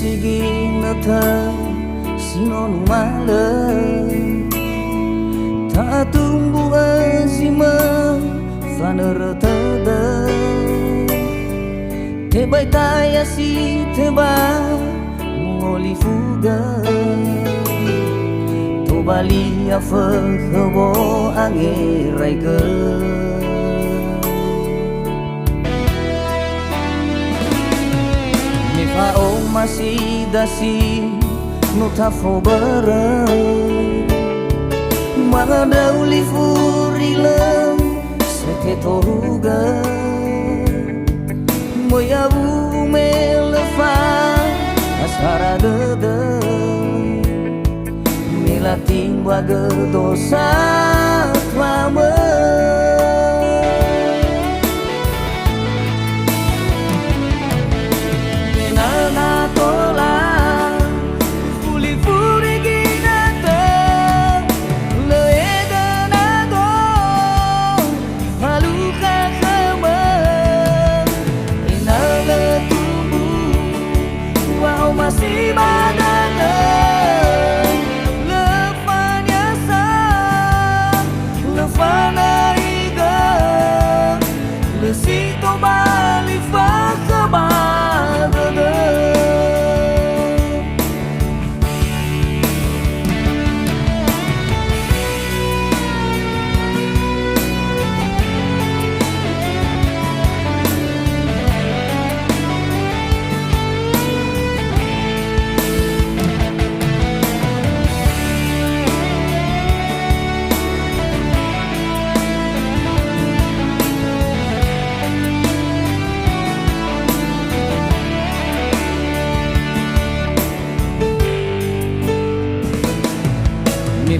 sigi nata sinonu male ta tumbuh azima faner tada tebai taya si teba mongoli fuga to bali afa khabo ange raiga Fao masih dasi nutafo bara Magadauli furilang seketoruga Moyabu melefa asara dede Melating waga dosa klama masih badana lefanya sa lefana iga lesito bali fa kabadana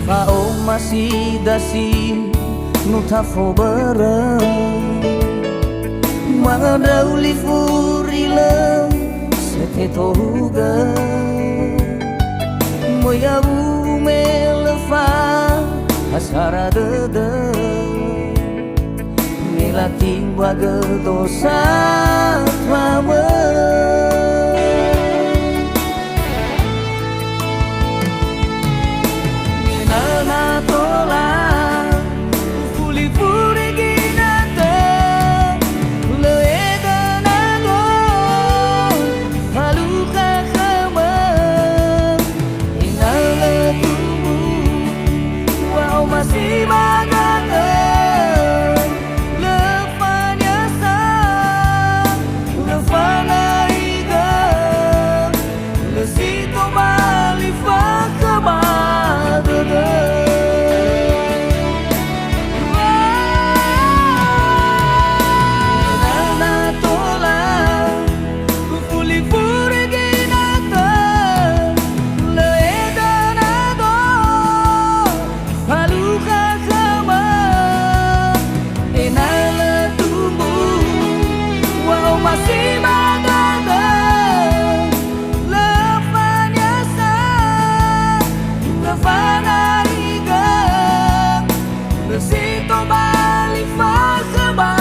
Fao masih dasi nutafo bara Magadauli furilang seketoruga Moyabu melefa asara dede Melating waga dosa klama masih badana lefanya sa lefana iga lesito bali fa kabadana nana tola kufuli furi ginata leedana do haluka masih badana lefanya sa lefana iga lesito bali fa kabadana